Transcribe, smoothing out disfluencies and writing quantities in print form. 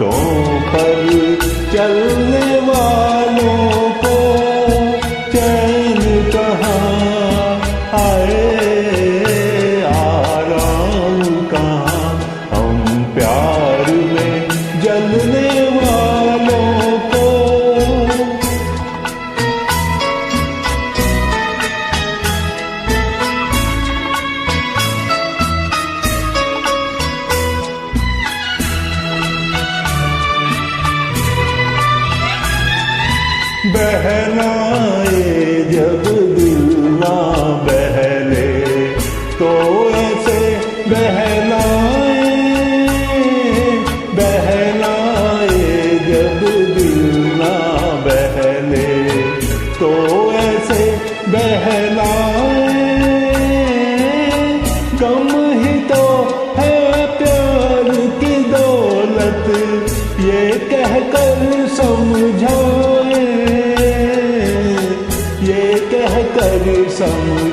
घाटों पर चलने वालों को चैन कहाँ, आए आराम कहाँ, हम प्यार में जलने वालों को। बहलाए जब दिल ना बहले तो ऐसे बहलाए, बहलाए जब दिल ना बहले तो ऐसे बहलाए। गम ही तो है प्यार की दौलत, ये कहकर समझाए, ये कहकर समझाए।